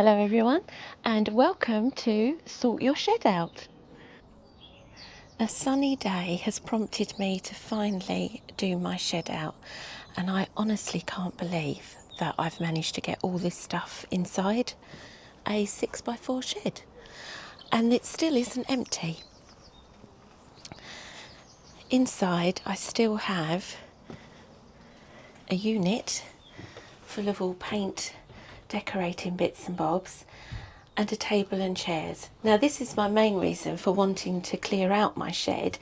Hello everyone, and welcome to Sort Your Shed Out. A sunny day has prompted me to finally do my shed out, and I honestly can't believe that I've managed to get all this stuff inside a 6x4 shed, and it still isn't empty. Inside I still have a unit full of all paint, decorating bits and bobs, and a table and chairs. Now this is my main reason for wanting to clear out my shed,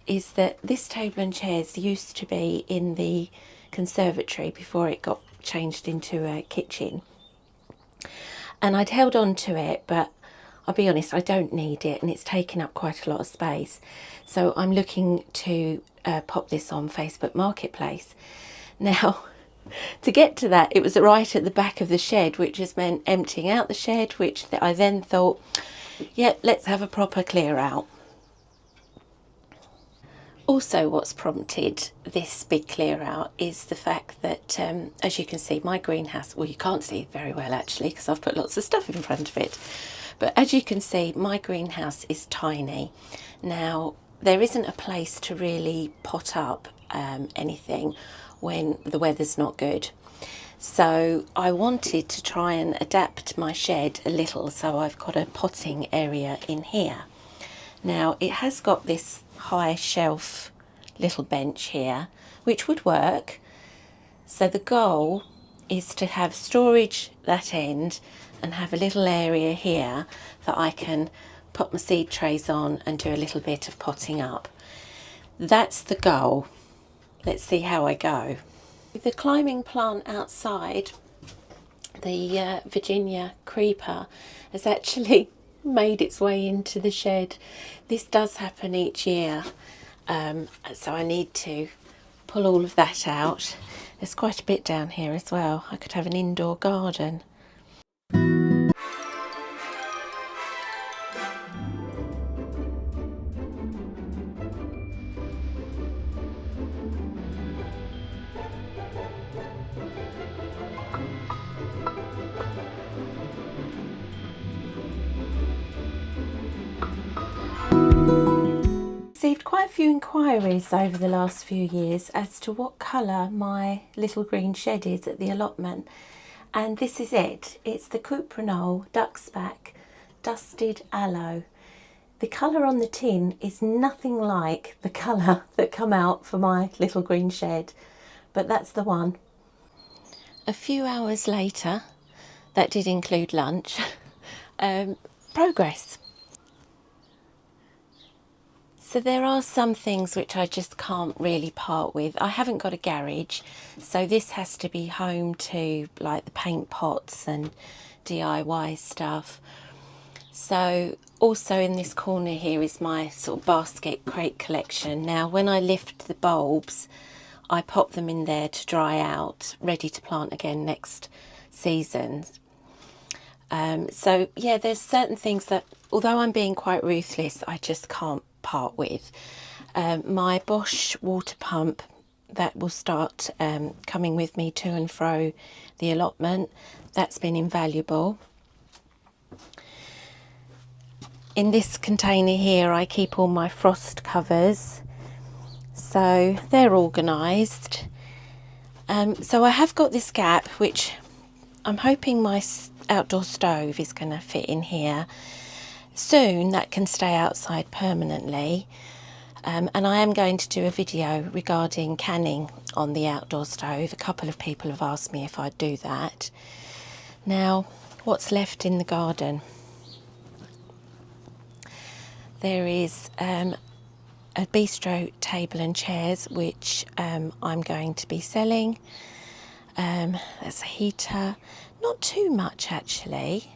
is that this table and chairs used to be in the conservatory before it got changed into a kitchen, and I'd held on to it, but I'll be honest, I don't need it and it's taken up quite a lot of space, so I'm looking to pop this on Facebook Marketplace. Now to get to that, it was right at the back of the shed, which has meant emptying out the shed, which I then thought, yeah, let's have a proper clear out. Also, what's prompted this big clear out is the fact that, as you can see, my greenhouse, well, you can't see it very well actually because I've put lots of stuff in front of it, but as you can see, my greenhouse is tiny. Now, there isn't a place to really pot up anything when the weather's not good. So I wanted to try and adapt my shed a little, so I've got a potting area in here. Now it has got this high shelf little bench here, which would work. So the goal is to have storage that end and have a little area here that I can put my seed trays on and do a little bit of potting up. That's the goal. Let's see how I go. The climbing plant outside, the Virginia creeper, has actually made its way into the shed. This does happen each year, so I need to pull all of that out. There's quite a bit down here as well. I could have an indoor garden. Received quite a few inquiries over the last few years as to what colour my little green shed is at the allotment, and this is it. It's the Cuprinol Ducksback Dusted Aloe. The colour on the tin is nothing like the colour that come out for my little green shed, but that's the one. A few hours later, that did include lunch, progress. So there are some things which I just can't really part with. I haven't got a garage, so this has to be home to like the paint pots and DIY stuff. So also in this corner here is my sort of basket crate collection. Now when I lift the bulbs, I pop them in there to dry out, ready to plant again next season. So yeah, there's certain things that, although I'm being quite ruthless, I just can't part with. My Bosch water pump that will start coming with me to and fro the allotment, that's been invaluable. In this container here I keep all my frost covers, so they're organised. So I have got this gap which I'm hoping my outdoor stove is going to fit in here. Soon that can stay outside permanently, and I am going to do a video regarding canning on the outdoor stove. A couple of people have asked me if I'd do that. Now, what's left in the garden? There is a bistro table and chairs which I'm going to be selling. There's a heater, not too much actually.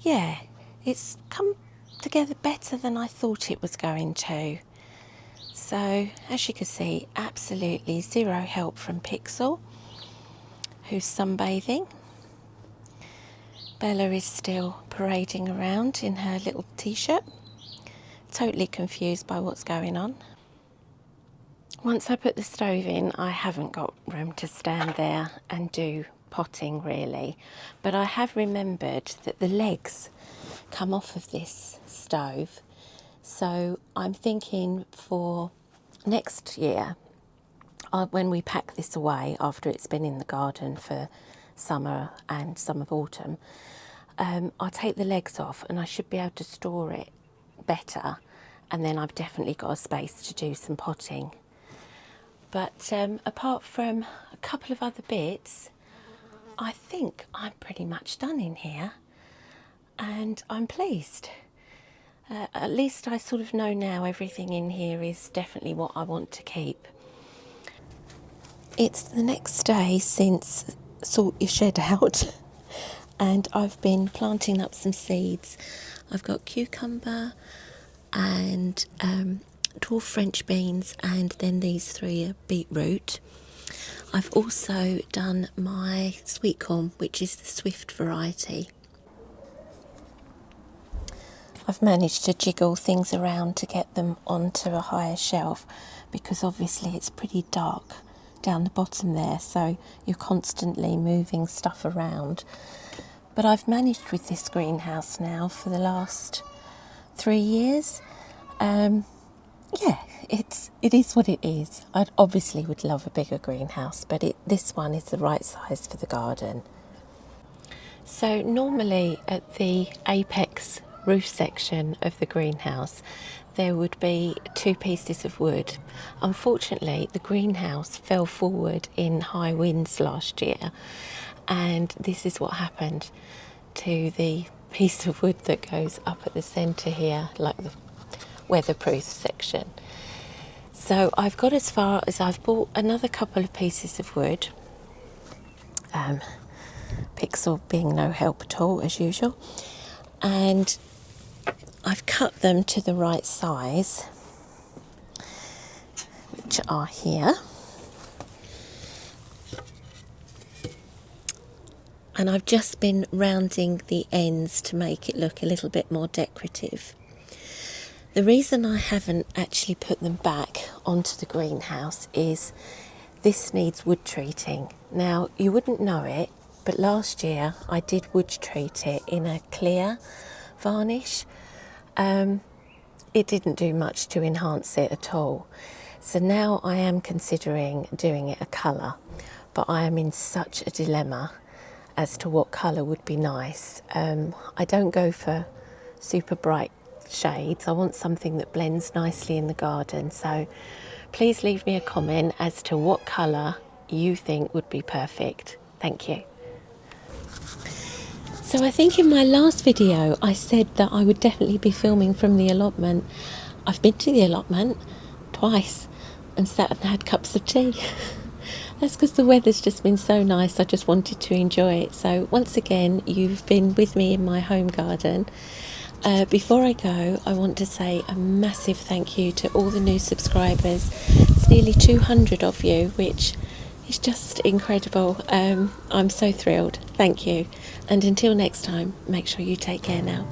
Yeah, it's come together better than I thought it was going to. So as you can see, absolutely zero help from Pixel, who's sunbathing. Bella is still parading around in her little t-shirt, totally confused by what's going on. Once I put the stove in, I haven't got room to stand there and do potting really, but I have remembered that the legs come off of this stove, so I'm thinking for next year, when we pack this away after it's been in the garden for summer and some of autumn, I'll take the legs off and I should be able to store it better, and then I've definitely got a space to do some potting. But apart from a couple of other bits, I think I'm pretty much done in here, and I'm pleased. At least I sort of know now everything in here is definitely what I want to keep. It's the next day since sort your shed out and I've been planting up some seeds. I've got cucumber and dwarf French beans, and then these 3 are beetroot. I've also done my sweet corn, which is the Swift variety. I've managed to jiggle things around to get them onto a higher shelf, because obviously it's pretty dark down the bottom there, so you're constantly moving stuff around. But I've managed with this greenhouse now for the last 3 years. Yeah, it is what it is. I obviously would love a bigger greenhouse, but this one is the right size for the garden. So normally at the apex roof section of the greenhouse there would be 2 pieces of wood. Unfortunately, the greenhouse fell forward in high winds last year, and this is what happened to the piece of wood that goes up at the centre here, like the weatherproof section. So I've got as far as I've bought another couple of pieces of wood, Pixel being no help at all as usual, and I've cut them to the right size, which are here, and I've just been rounding the ends to make it look a little bit more decorative. The reason I haven't actually put them back onto the greenhouse is this needs wood treating. Now, you wouldn't know it, but last year I did wood treat it in a clear varnish. It didn't do much to enhance it at all. So now I am considering doing it a colour, but I am in such a dilemma as to what colour would be nice. I don't go for super bright shades. I want something that blends nicely in the garden. So please leave me a comment as to what colour you think would be perfect. Thank you. So I think in my last video I said that I would definitely be filming from the allotment. I've been to the allotment twice and sat and had cups of tea. That's because the weather's just been so nice. I just wanted to enjoy it. So once again, you've been with me in my home garden. Before I go, I want to say a massive thank you to all the new subscribers. It's nearly 200 of you, which is just incredible. I'm so thrilled. Thank you. And until next time, make sure you take care now.